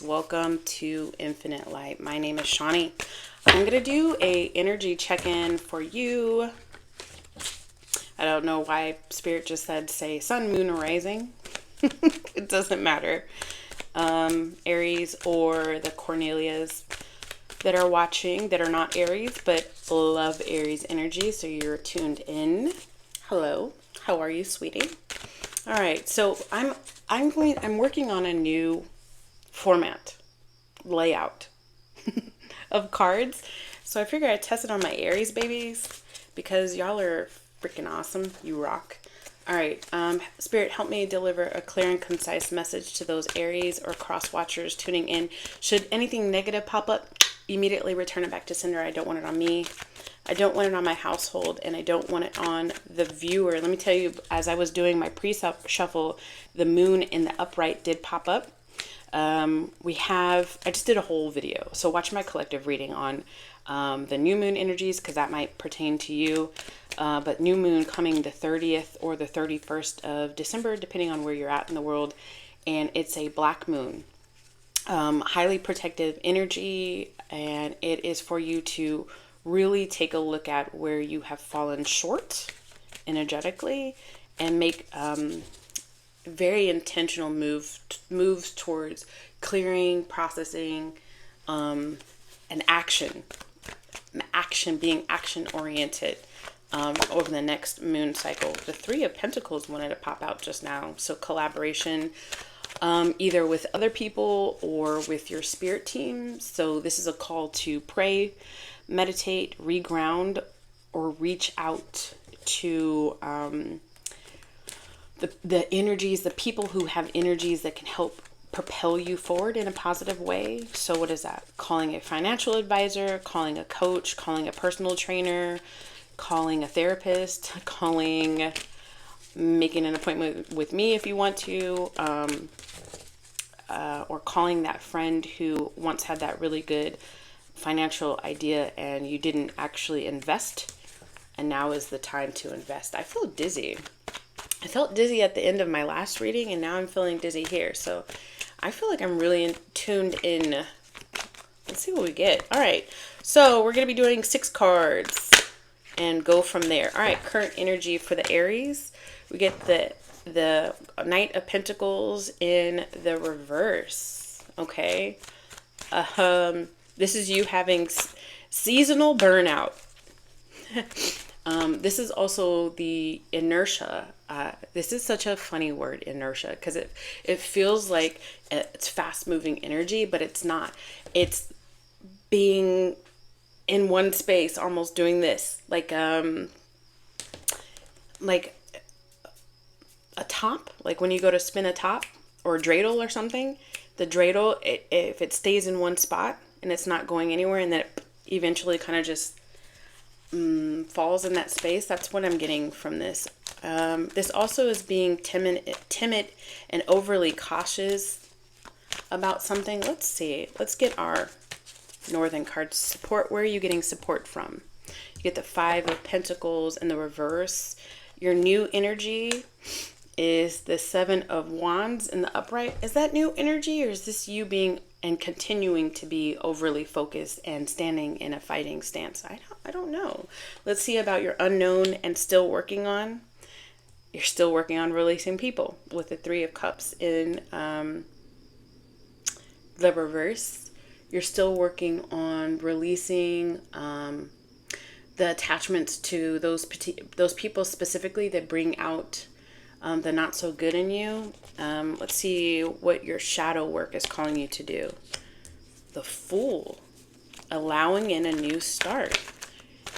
Aries, welcome to Infinite Light. My name is Shawnee. I'm going to do a energy check-in for you. I don't know why Spirit just said say sun, moon, or rising. It doesn't matter. Aries or the Cornelias that are watching that are not Aries but love Aries energy, so you're tuned in. Hello, how are you, sweetie? All right, so I'm working on a new format, layout of cards. So I figured I'd test it on my Aries babies because y'all are freaking awesome. You rock. All right, Spirit, help me deliver a clear and concise message to those Aries or cross watchers tuning in. Should anything negative pop up, immediately return it back to sender. I don't want it on me. I don't want it on my household, and I don't want it on the viewer. Let me tell you, as I was doing my pre-shuffle, the moon in the upright did pop up. I just did a whole video, so watch my collective reading on the new moon energies, because that might pertain to you. But new moon coming the 30th or the 31st of December, depending on where you're at in the world, and it's a black moon. Highly protective energy, and it is for you to really take a look at where you have fallen short energetically and make very intentional moves towards clearing, processing, and being action oriented over the next moon cycle. The Three of Pentacles wanted to pop out just now, so collaboration either with other people or with your spirit team. So this is a call to pray, meditate, reground, or reach out to the energies, the people who have energies that can help propel you forward in a positive way. So what is that? Calling a financial advisor, calling a coach, calling a personal trainer, calling a therapist, making an appointment with me if you want to, or calling that friend who once had that really good financial idea and you didn't actually invest, and now is the time to invest. I feel dizzy. I felt dizzy at the end of my last reading, and now I'm feeling dizzy here. So I feel like I'm really tuned in. Let's see what we get. All right. So we're going to be doing 6 cards and go from there. All right. Current energy for the Aries. We get the Knight of Pentacles in the reverse. Okay. This is you having seasonal burnout. This is also the inertia. This is such a funny word, inertia, because it feels like it's fast moving energy, but it's not. It's being in one space, almost doing this, like a top, like when you go to spin a top or a dreidel or something. The dreidel, if it stays in one spot and it's not going anywhere, and then it eventually kind of just falls in that space. That's what I'm getting from this. This also is being timid and overly cautious about something. Let's see. Let's get our northern card. Support. Where are you getting support from? You get the 5 of Pentacles in the reverse. Your new energy is the 7 of Wands in the upright. Is that new energy, or is this you being and continuing to be overly focused and standing in a fighting stance? I don't know. Let's see about your unknown and still working on. You're still working on releasing people with the 3 of Cups in the reverse. You're still working on releasing the attachments to those people specifically that bring out the not so good in you. Let's see what your shadow work is calling you to do. The Fool, allowing in a new start.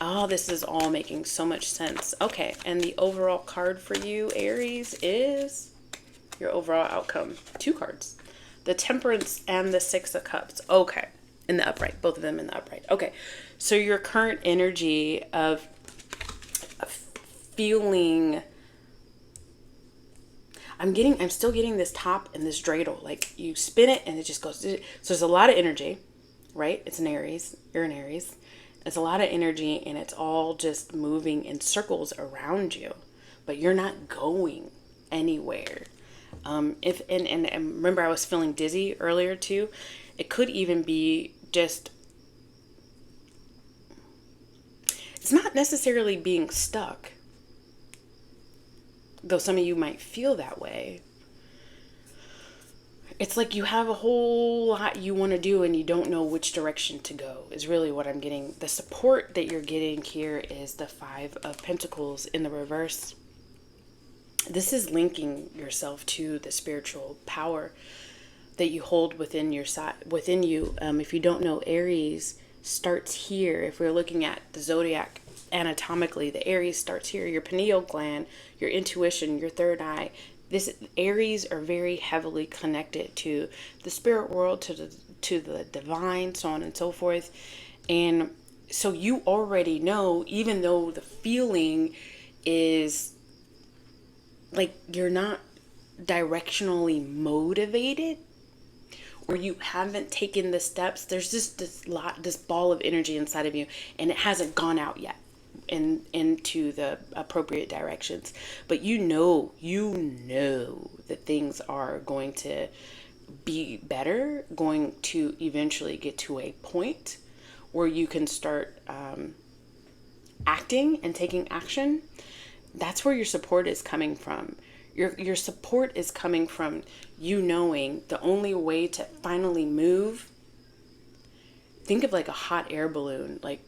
Oh, this is all making so much sense. Okay, and the overall card for you, Aries, is your overall outcome. 2 cards. The Temperance and the 6 of Cups. Okay, in the upright. Both of them in the upright. Okay, so your current energy of feeling... I'm still getting this top and this dreidel. Like, you spin it and it just goes. So there's a lot of energy, right? It's an Aries. You're an Aries. It's a lot of energy, and it's all just moving in circles around you, but you're not going anywhere. And remember, I was feeling dizzy earlier too. It could even be just, it's not necessarily being stuck, though some of you might feel that way. It's like you have a whole lot you want to do and you don't know which direction to go, is really what I'm getting. The support that you're getting here is the Five of Pentacles in the reverse. This is linking yourself to the spiritual power that you hold within your within you. If you don't know, Aries starts here. If we're looking at the zodiac anatomically, the Aries starts here. Your pineal gland, your intuition, your third eye. This Aries are very heavily connected to the spirit world, to the divine, so on and so forth. And so you already know, even though the feeling is like you're not directionally motivated, or you haven't taken the steps, there's just this ball of energy inside of you, and it hasn't gone out yet into the appropriate directions. But you know that things are going to be better, going to eventually get to a point where you can start acting and taking action. That's where your support is coming from. Your support is coming from you knowing the only way to finally move. Think of like a hot air balloon. Like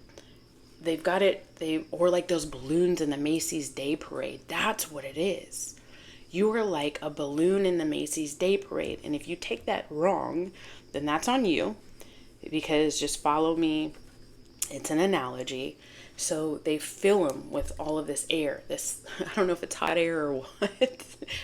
they've got it, or like those balloons in the Macy's Day Parade. That's what it is. You are like a balloon in the Macy's Day Parade. And if you take that wrong, then that's on you. Because just follow me. It's an analogy. So they fill them with all of this air. This, I don't know if it's hot air or what.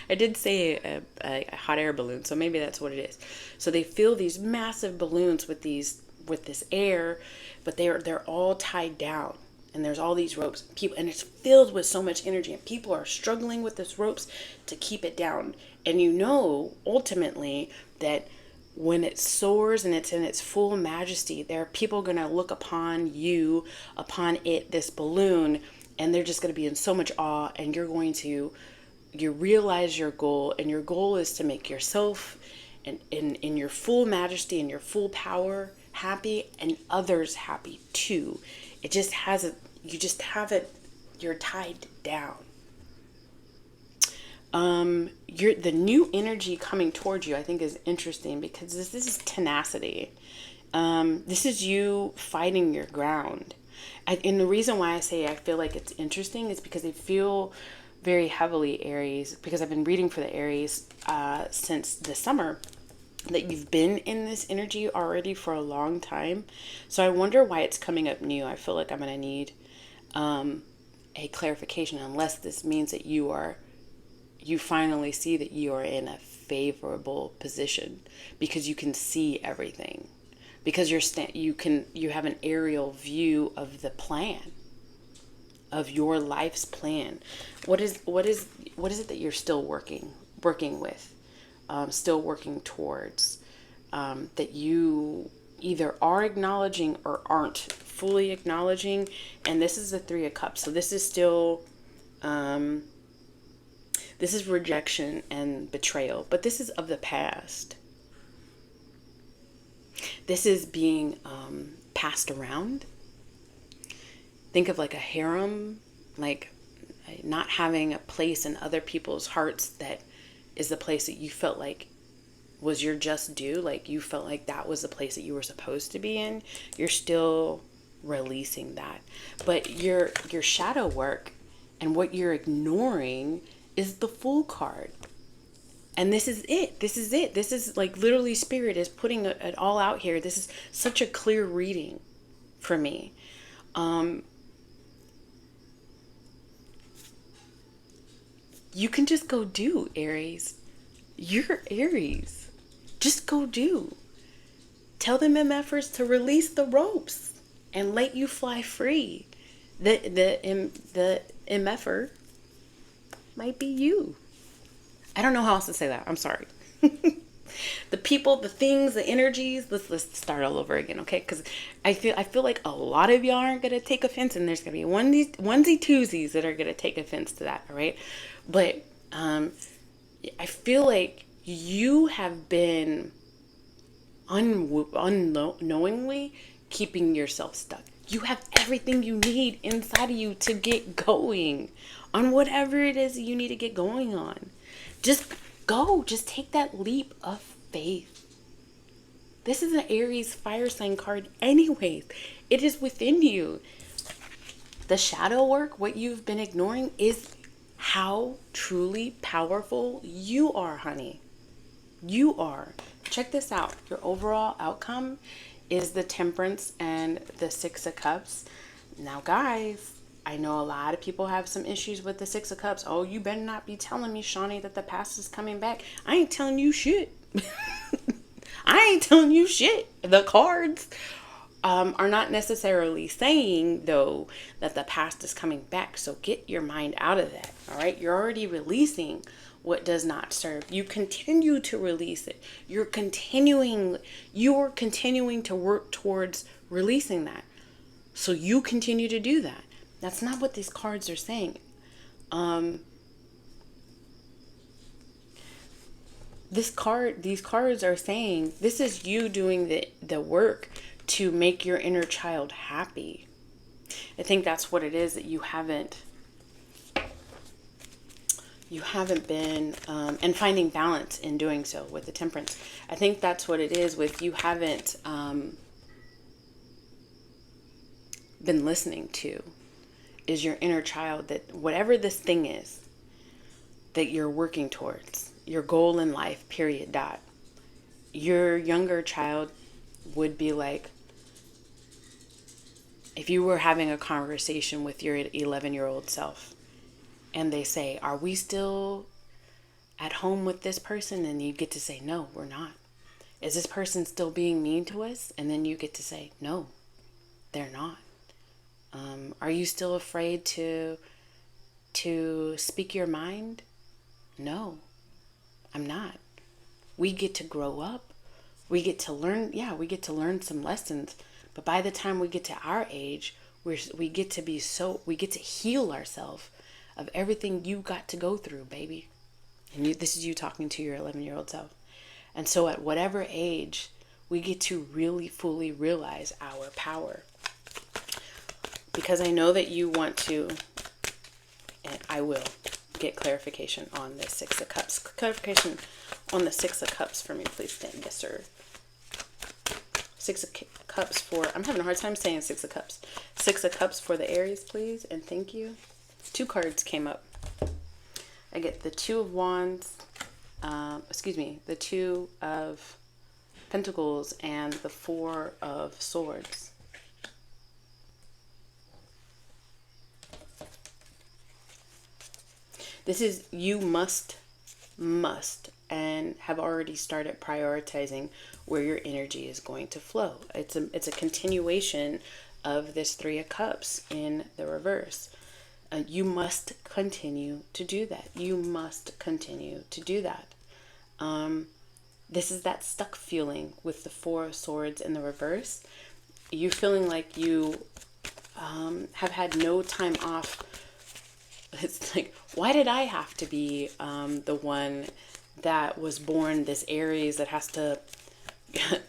I did say a hot air balloon, so maybe that's what it is. So they fill these massive balloons with this air, but they're all tied down. And there's all these ropes, and it's filled with so much energy, and people are struggling with this ropes to keep it down. And you know, ultimately, that when it soars and it's in its full majesty, there are people going to look upon you, upon it, this balloon, and they're just going to be in so much awe, and you realize your goal, and your goal is to make yourself and in your full majesty and your full power happy, and others happy too. It just hasn't, you just haven't, you're tied down. The new energy coming towards you, I think, is interesting because this is tenacity. This is you fighting your ground. And the reason why I say I feel like it's interesting is because I feel very heavily Aries, because I've been reading for the Aries since the summer, that you've been in this energy already for a long time. So I wonder why it's coming up new. I feel like I'm going to need a clarification, unless this means that you finally see that you are in a favorable position because you can see everything, because you have an aerial view of the plan, of your life's plan. What is it that you're still working with, still working towards, that you either are acknowledging or aren't fully acknowledging? And this is the Three of Cups. So this is still this is rejection and betrayal, but this is of the past. This is being passed around. Think of like a harem, like not having a place in other people's hearts that is the place that you felt like was your just due. Like you felt like that was the place that you were supposed to be in. You're still releasing that. But your shadow work and what you're ignoring is the Fool card. And this is it. This is like literally Spirit is putting it all out here. This is such a clear reading for me. You can just go do, Aries. You're Aries. Just go do. Tell the MFers to release the ropes and let you fly free. The MFer might be you. I don't know how else to say that. I'm sorry. The people, the things, the energies. Let's start all over again, okay? Because I feel like a lot of y'all aren't gonna take offense, and there's gonna be onesie twosies that are gonna take offense to that. All right, but I feel like you have been unknowingly keeping yourself stuck. You have everything you need inside of you to get going on whatever it is you need to get going on. Just go. Just take that leap of faith. This is an Aries fire sign card anyways. It is within you. The shadow work, what you've been ignoring, is how truly powerful you are, honey. You are. Check this out. Your overall outcome is the Temperance and the Six of Cups. Now, guys, I know a lot of people have some issues with the Six of Cups. Oh, you better not be telling me, Shawnee, that the past is coming back. I ain't telling you shit. I ain't telling you shit. The cards are not necessarily saying, though, that the past is coming back. So get your mind out of that. All right. You're already releasing what does not serve. You continue to release it. You're continuing to work towards releasing that. So you continue to do that. That's not what these cards are saying. These cards are saying this is you doing the work to make your inner child happy. I think that's what it is, that you haven't been, and finding balance in doing so with the Temperance. I think that's what it is with you haven't been listening to, is your inner child, that whatever this thing is that you're working towards, your goal in life, period, dot. Your younger child would be like, if you were having a conversation with your 11-year-old self and they say, are we still at home with this person? And you get to say, no, we're not. Is this person still being mean to us? And then you get to say, no, they're not. Are you still afraid to speak your mind? No, I'm not. We get to grow up. We get to learn. Yeah, we get to learn some lessons. But by the time we get to our age, we get to heal ourselves of everything you got to go through, baby. And this is you talking to your 11-year-old self. And so at whatever age, we get to really fully realize our power. Because I know that you want to, and I will, get clarification on the Six of Cups. Clarification on the Six of Cups for me, please, stand. Yes, sir. Six of Cups for, I'm having a hard time saying Six of Cups. Six of Cups for the Aries, please, and thank you. 2 cards came up. I get the Two of Wands, the Two of Pentacles, and the Four of Swords. This is, you must, and have already started prioritizing where your energy is going to flow. It's a continuation of this Three of Cups in the reverse. You must continue to do that. You must continue to do that. This is that stuck feeling with the Four of Swords in the reverse. You're feeling like you have had no time off. It's like, why did I have to be the one that was born this Aries that has to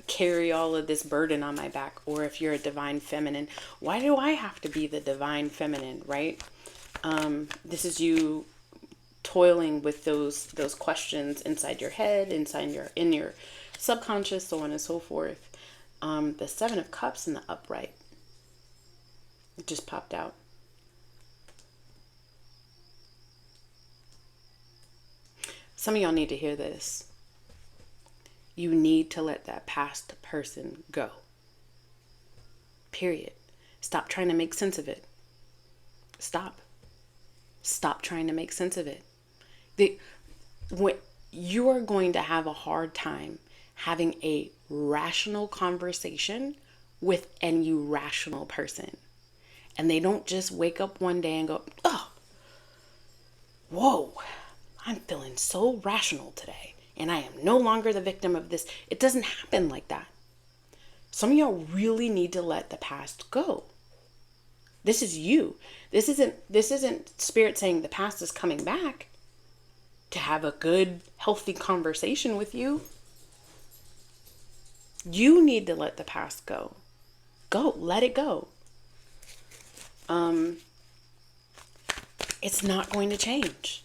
carry all of this burden on my back? Or if you're a divine feminine, why do I have to be the divine feminine, right? This is you toiling with those questions inside your head, in your subconscious, so on and so forth. The Seven of Cups in the upright. It just popped out. Some of y'all need to hear this. You need to let that past person go. Period. Stop trying to make sense of it. Stop trying to make sense of it. You are going to have a hard time having a rational conversation with an irrational person. And they don't just wake up one day and go, oh, whoa, I'm feeling so rational today, and I am no longer the victim of this. It doesn't happen like that. Some of y'all really need to let the past go. This is you. This isn't Spirit saying the past is coming back. to have a good, healthy conversation with you. You need to let the past go. Let it go. It's not going to change.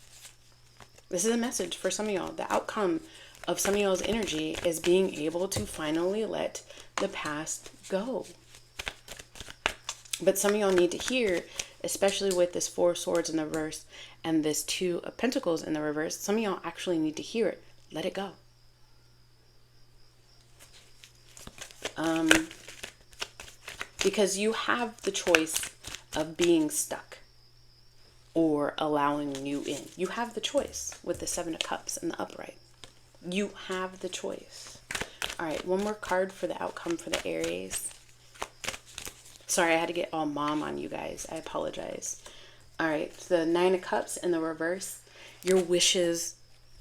This is a message for some of y'all. The outcome of some of y'all's energy is being able to finally let the past go. But some of y'all need to hear, especially with this 4 swords in the reverse and this 2 of pentacles in the reverse, some of y'all actually need to hear it. Let it go. Because you have the choice of being stuck or allowing you in. You have the choice with the 7 of Cups and the upright. You have the choice. All right, one more card for the outcome for the Aries. Sorry, I had to get all mom on you guys. I apologize. All right, the 9 of Cups in the reverse. Your wishes,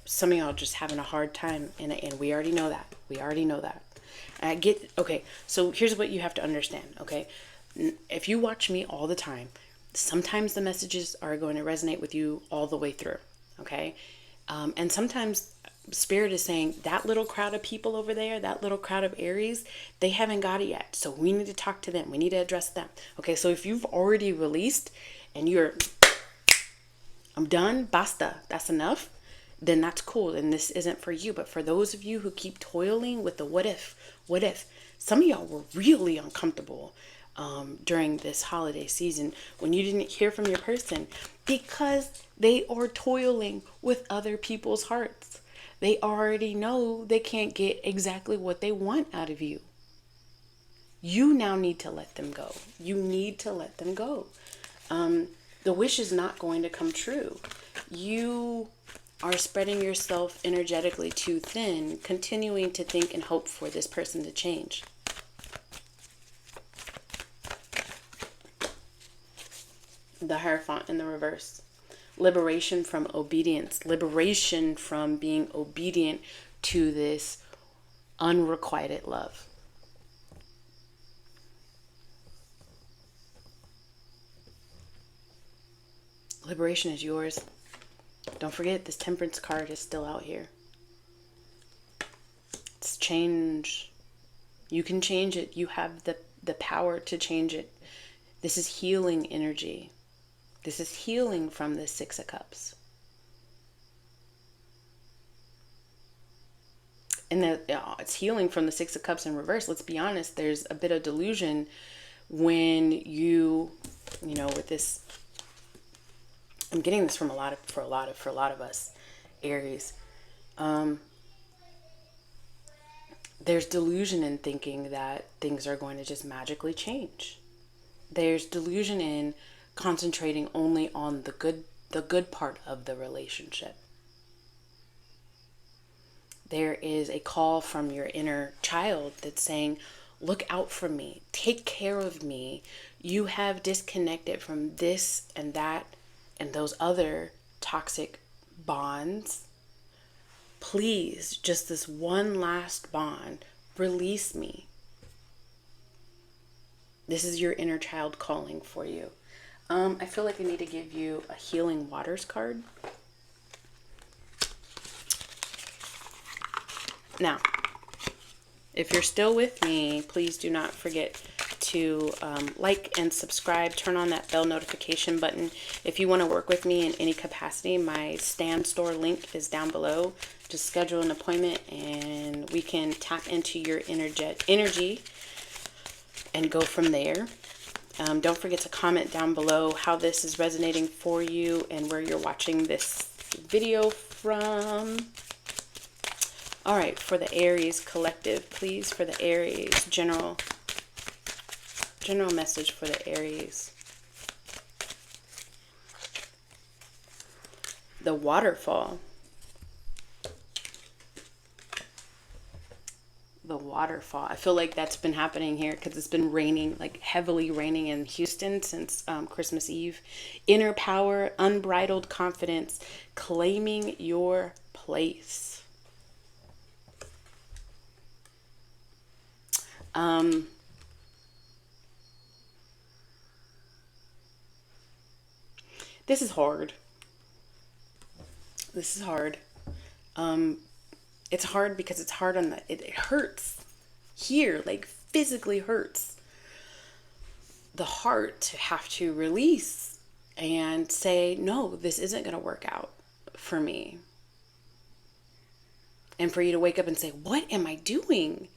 some of y'all just having a hard time, and we already know that. We already know that. Okay, so here's what you have to understand, okay? If you watch me all the time, sometimes the messages are going to resonate with you all the way through, okay? And sometimes Spirit is saying, that little crowd of people over there, that little crowd of Aries, they haven't got it yet. So we need to talk to them. We need to address them. Okay, so if you've already released and I'm done, basta, that's enough, then that's cool. And this isn't for you. But for those of you who keep toiling with the what if, some of y'all were really uncomfortable during this holiday season when you didn't hear from your person because they are toiling with other people's hearts. They already know they can't get exactly what they want out of you. You now need to let them go. You need to let them go. The wish is not going to come true. You are spreading yourself energetically too thin, continuing to think and hope for this person to change. The Hierophant in the reverse. Liberation from obedience. Liberation from being obedient to this unrequited love. Liberation is yours. Don't forget, this Temperance card is still out here. It's change. You can change it. You have the power to change it. This is healing energy. This is healing from the 6 of Cups. And it's healing from the 6 of Cups in reverse. Let's be honest, there's a bit of delusion when you know, with this, I'm getting this from for a lot of us, Aries. There's delusion in thinking that things are going to just magically change. There's delusion in concentrating only on the good part of the relationship. There is a call from your inner child that's saying, look out for me, take care of me. You have disconnected from this and that and those other toxic bonds. Please, just this one last bond, release me. This is your inner child calling for you. I feel like I need to give you a Healing Waters card. Now, if you're still with me, please do not forget to like and subscribe. Turn on that bell notification button. If you want to work with me in any capacity, my Stand Store link is down below. Just schedule an appointment and we can tap into your energy and go from there. Don't forget to comment down below how this is resonating for you and where you're watching this video from. All right, for the Aries collective, please, for the Aries, general message for the Aries. The Waterfall. The waterfall. I feel like that's been happening here because it's been raining, like heavily raining in Houston since Christmas Eve. Inner power, unbridled confidence, claiming your place. This is hard. This is hard. It's hard because it's hard on it hurts here, like physically hurts the heart to have to release and say, no, this isn't going to work out for me. And for you to wake up and say, what am I doing?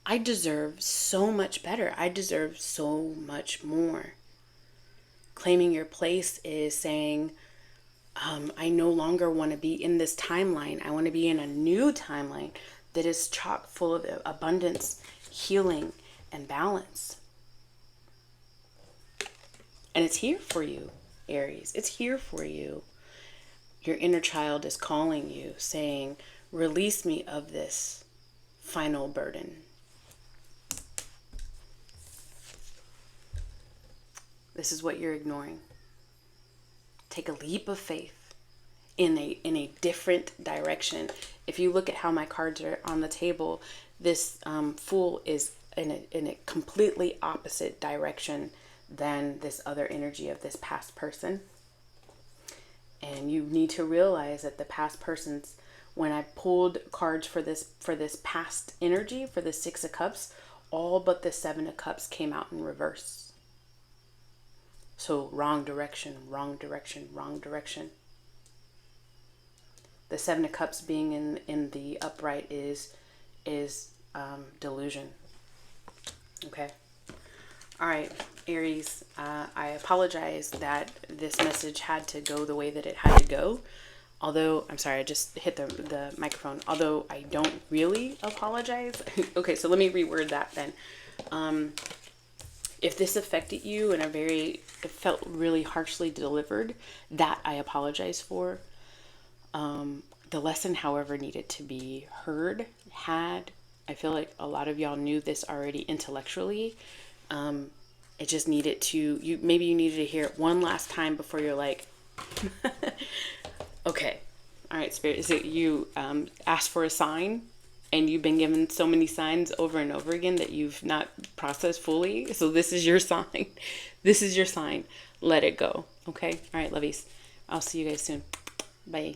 I deserve so much better. I deserve so much more. Claiming your place is saying, I no longer want to be in this timeline. I want to be in a new timeline that is chock full of abundance, healing, and balance. And it's here for you, Aries. It's here for you. Your inner child is calling you, saying, release me of this final burden. This is what you're ignoring. Take a leap of faith in a different direction. If you look at how my cards are on the table, this Fool is in a completely opposite direction than this other energy of this past person. And you need to realize that the past person's, when I pulled cards for this past energy, for the Six of Cups, all but the Seven of Cups came out in reverse. So wrong direction, wrong direction, wrong direction. The Seven of Cups being in the upright is delusion. Okay. All right, Aries, I apologize that this message had to go the way that it had to go. Although, I'm sorry, I just hit the microphone. Although I don't really apologize. Okay, so let me reword that then. If this affected you in it felt really harshly delivered, that I apologize for. The lesson, however, needed to be heard, I feel like a lot of y'all knew this already intellectually. It just needed to, maybe you needed to hear it one last time before you're like, okay, all right, Spirit, is it you asked for a sign and you've been given so many signs over and over again that you've not processed fully? So this is your sign. This is your sign. Let it go. Okay. All right, lovies. I'll see you guys soon. Bye.